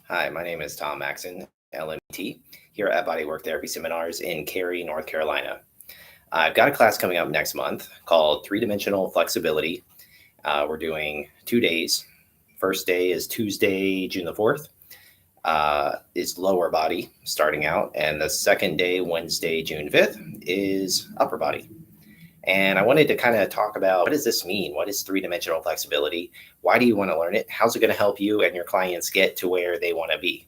Hi, my name is Tom Maxson LMBT here at Bodywork Therapy Seminars in Cary, North Carolina. I've got a class coming up next month called Three-Dimensional Flexibility. We're doing 2 days. First day is Tuesday, June the 4th. Is lower body starting out. And the second day, Wednesday, June 5th, is upper body. And I wanted to kind of talk about, what does this mean? What is three-dimensional flexibility? Why do you want to learn it? How's it going to help you and your clients get to where they want to be?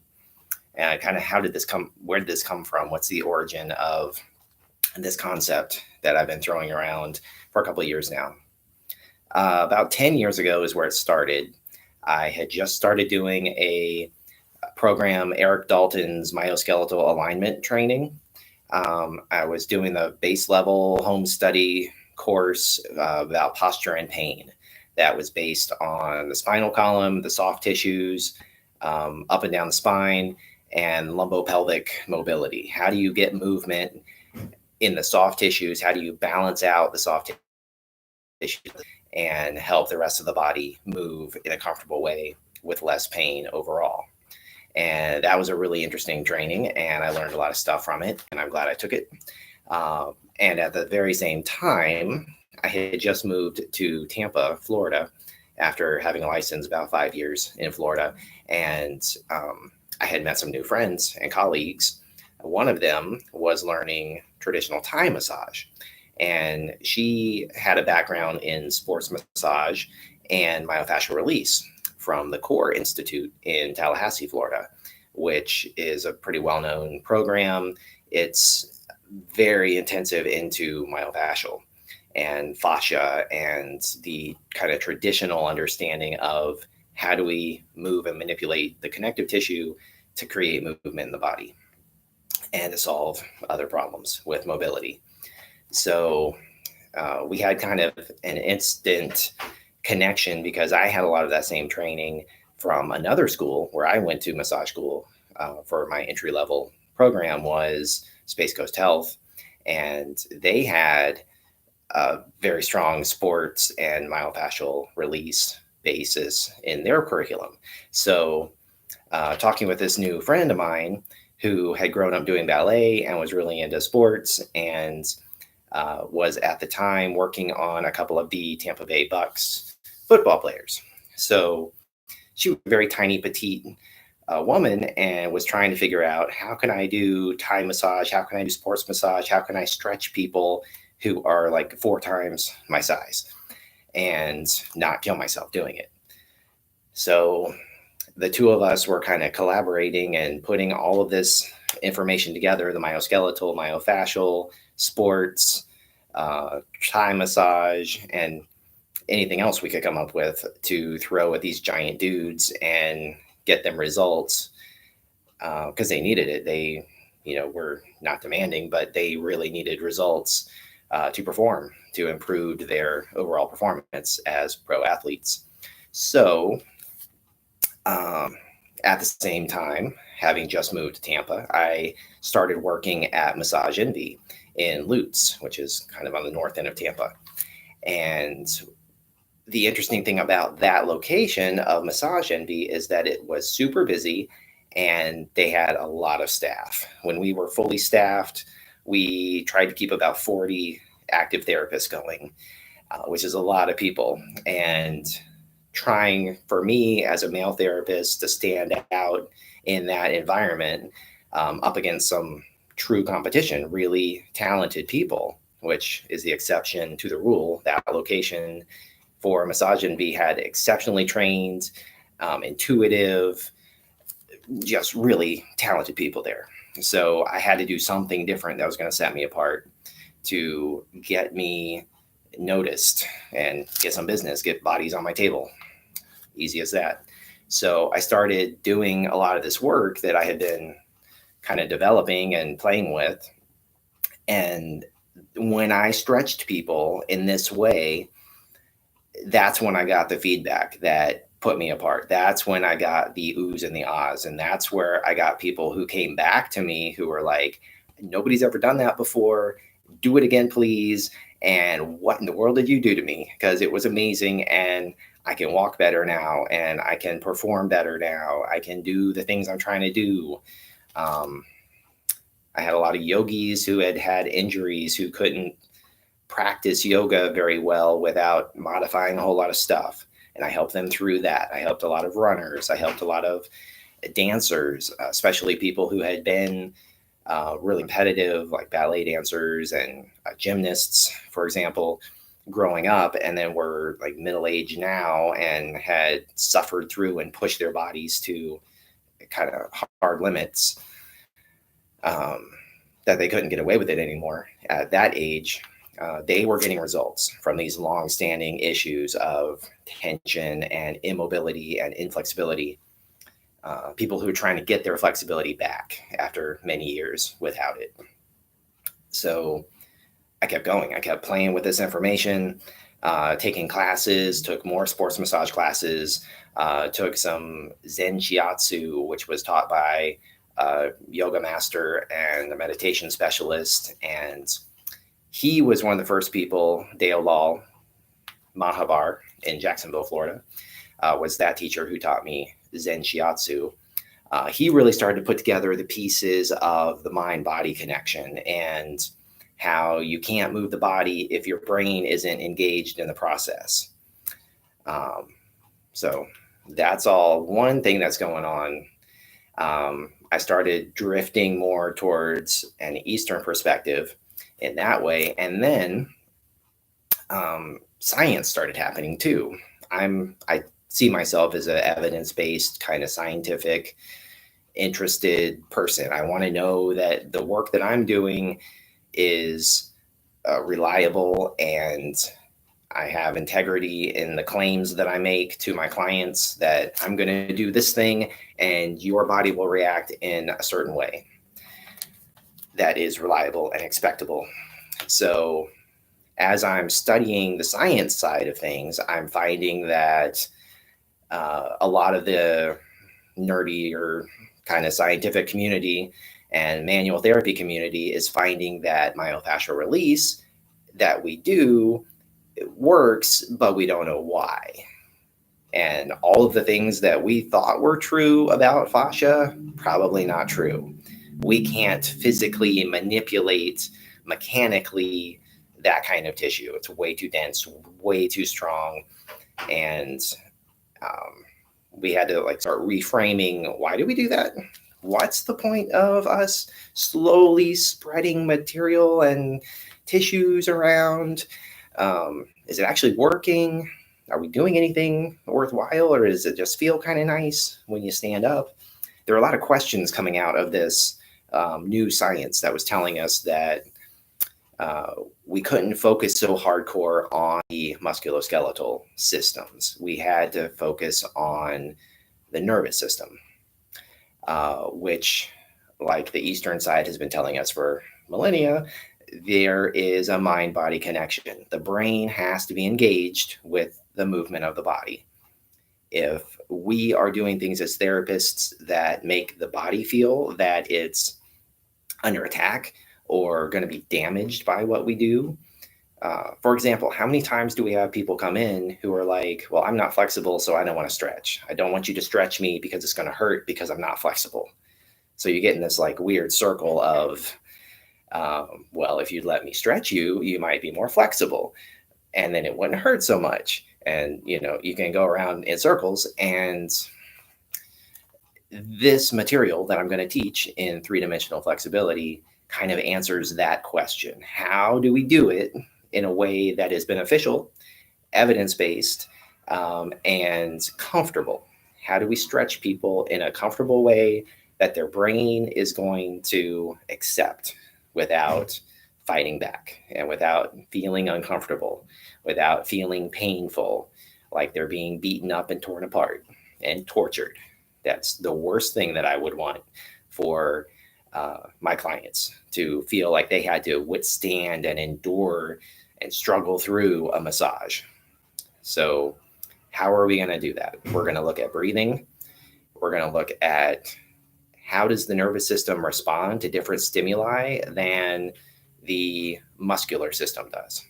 And kind of where did this come from? What's the origin of this concept that I've been throwing around for a couple of years now? About 10 years ago is where it started. I had just started doing a program, Eric Dalton's myoskeletal alignment training. I was doing the base level home study course about posture and pain that was based on the spinal column, the soft tissues, up and down the spine, and lumbopelvic mobility. How do you get movement in the soft tissues? How do you balance out the soft tissues and help the rest of the body move in a comfortable way with less pain overall? And that was a really interesting training, and I learned a lot of stuff from it, and I'm glad I took it. And at the very same time, I had just moved to Tampa, Florida, after having a license about 5 years in Florida. And I had met some new friends and colleagues. One of them was learning traditional Thai massage, and she had a background in sports massage and myofascial release from the Core Institute in Tallahassee, Florida, which is a pretty well-known program. It's very intensive into myofascial and fascia and the kind of traditional understanding of how do we move and manipulate the connective tissue to create movement in the body and to solve other problems with mobility. So we had kind of an instant connection because I had a lot of that same training from another school where I went to massage school for my entry-level program was Space Coast Health. And they had a very strong sports and myofascial release basis in their curriculum. So talking with this new friend of mine who had grown up doing ballet and was really into sports and was at the time working on a couple of the Tampa Bay Bucks football players. So she was a very tiny, petite woman and was trying to figure out, how can I do Thai massage? How can I do sports massage? How can I stretch people who are like 4 times my size and not kill myself doing it? So the two of us were kind of collaborating and putting all of this information together, the myoskeletal, myofascial, sports, Thai massage, and anything else we could come up with to throw at these giant dudes and get them results, because they needed it. They, were not demanding, but they really needed results to perform, to improve their overall performance as pro athletes. So at the same time, having just moved to Tampa, I started working at Massage Envy in Lutz, which is kind of on the north end of Tampa. And the interesting thing about that location of Massage Envy is that it was super busy and they had a lot of staff. When we were fully staffed, we tried to keep about 40 active therapists going, which is a lot of people. And trying for me as a male therapist to stand out in that environment up against some true competition, really talented people, which is the exception to the rule. That location for Massage Envy had exceptionally trained, intuitive, just really talented people there. So I had to do something different that was going to set me apart to get me noticed and get some business, get bodies on my table. Easy as that. So I started doing a lot of this work that I had been kind of developing and playing with. And when I stretched people in this way, that's when I got the feedback that put me apart. That's when I got the oohs and the ahs. And that's where I got people who came back to me who were like, nobody's ever done that before. Do it again, please. And what in the world did you do to me? Because it was amazing. And I can walk better now, and I can perform better now. I can do the things I'm trying to do. I had a lot of yogis who had injuries, who couldn't practice yoga very well without modifying a whole lot of stuff. And I helped them through that. I helped a lot of runners. I helped a lot of dancers, especially people who had been really competitive, like ballet dancers and gymnasts, for example, growing up, and then were like middle-aged now and had suffered through and pushed their bodies to kind of hard limits, that they couldn't get away with it anymore at that age. They were getting results from these long-standing issues of tension and immobility and inflexibility. People who are trying to get their flexibility back after many years without it. So I kept going. I kept playing with this information, taking classes, took more sports massage classes, took some Zen Shiatsu, which was taught by a yoga master and a meditation specialist. And he was one of the first people, Dale Lal Mahavar in Jacksonville, Florida, was that teacher who taught me Zen Shiatsu. He really started to put together the pieces of the mind-body connection and how you can't move the body if your brain isn't engaged in the process. So that's all one thing that's going on. I started drifting more towards an Eastern perspective in that way. And then science started happening too. I see myself as an evidence-based, kind of scientific, interested person. I want to know that the work that I'm doing is reliable, and I have integrity in the claims that I make to my clients, that I'm going to do this thing and your body will react in a certain way that is reliable and expectable. So as I'm studying the science side of things, I'm finding that a lot of the nerdy or kind of scientific community and manual therapy community is finding that myofascial release that we do, it works, but we don't know why. And all of the things that we thought were true about fascia, probably not true. We can't physically manipulate mechanically that kind of tissue. It's way too dense, way too strong. And we had to start reframing, why do we do that? What's the point of us slowly spreading material and tissues around? Is it actually working? Are we doing anything worthwhile, or does it just feel kind of nice when you stand up? There are a lot of questions coming out of this new science that was telling us that we couldn't focus so hardcore on the musculoskeletal systems. We had to focus on the nervous system, which, like the Eastern side has been telling us for millennia, there is a mind-body connection. The brain has to be engaged with the movement of the body. If we are doing things as therapists that make the body feel that it's under attack or going to be damaged by what we do. For example, how many times do we have people come in who are like, well, I'm not flexible, so I don't want to stretch. I don't want you to stretch me because it's going to hurt because I'm not flexible. So you get in this weird circle of, well, if you'd let me stretch you, you might be more flexible and then it wouldn't hurt so much. And, you can go around in circles. And this material that I'm going to teach in 3-dimensional flexibility kind of answers that question. How do we do it in a way that is beneficial, evidence-based, and comfortable? How do we stretch people in a comfortable way that their brain is going to accept without fighting back and without feeling uncomfortable, without feeling painful, like they're being beaten up and torn apart and tortured? That's the worst thing that I would want for my clients, to feel like they had to withstand and endure and struggle through a massage. So how are we going to do that? We're going to look at breathing. We're going to look at how does the nervous system respond to different stimuli than the muscular system does?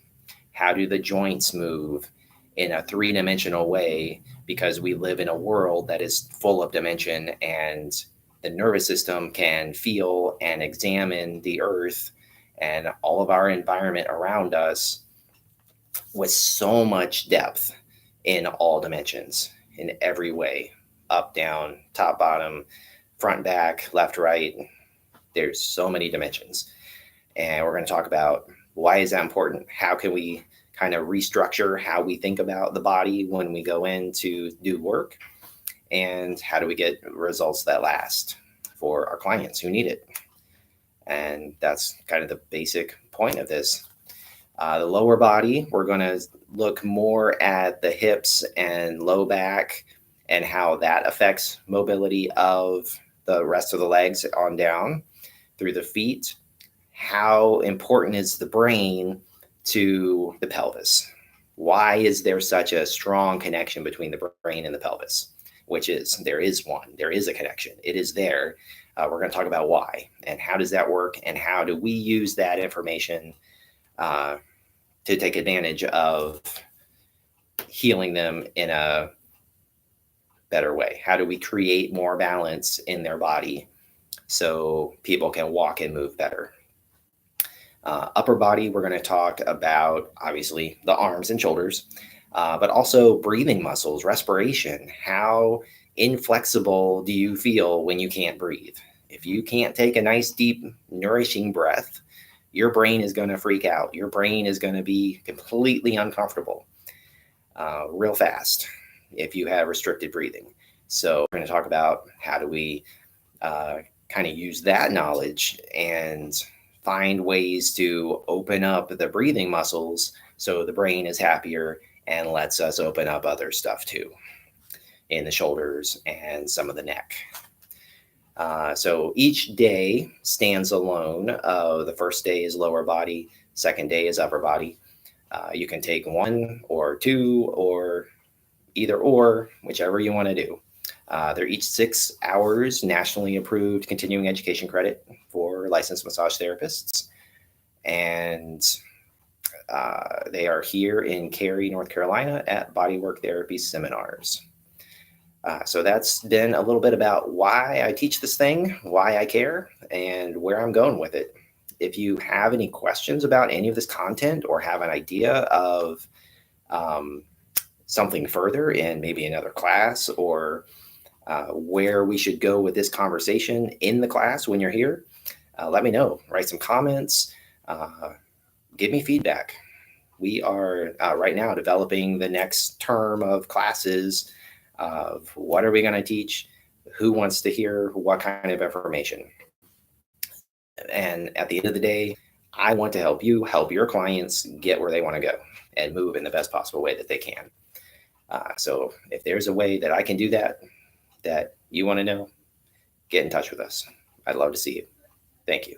How do the joints move in a three-dimensional way, because we live in a world that is full of dimension, and the nervous system can feel and examine the earth and all of our environment around us with so much depth in all dimensions, in every way, up, down, top, bottom, front, back, left, right. There's so many dimensions. And we're going to talk about why is that important? How can we kind of restructure how we think about the body when we go in to do work? And how do we get results that last for our clients who need it? And that's kind of the basic point of this. The lower body, we're going to look more at the hips and low back and how that affects mobility of the rest of the legs on down through the feet. How important is the brain to the pelvis? Why is there such a strong connection between the brain and the pelvis? There is one. There is a connection. It is there. We're going to talk about why and how does that work, and how do we use that information to take advantage of healing them in a better way. How do we create more balance in their body so people can walk and move better? Upper body, we're going to talk about, obviously, the arms and shoulders, but also breathing muscles, respiration. How inflexible do you feel when you can't breathe? If you can't take a nice, deep, nourishing breath, your brain is going to freak out. Your brain is going to be completely uncomfortable real fast if you have restricted breathing. So we're going to talk about how do we kind of use that knowledge and find ways to open up the breathing muscles so the brain is happier and lets us open up other stuff too in the shoulders and some of the neck. So each day stands alone. The first day is lower body. Second day is upper body. You can take one or two or either or, whichever you want to do. They're each 6 hours nationally approved continuing education credit for licensed massage therapists. And they are here in Cary, North Carolina at Bodywork Therapy Seminars. So that's been a little bit about why I teach this thing, why I care, and where I'm going with it. If you have any questions about any of this content or have an idea of something further in maybe another class, or where we should go with this conversation in the class when you're here, let me know. Write some comments. Give me feedback. We are right now developing the next term of classes of what are we going to teach, who wants to hear what kind of information. And at the end of the day, I want to help you help your clients get where they want to go and move in the best possible way that they can. So if there's a way that I can do that you want to know, get in touch with us. I'd love to see you. Thank you.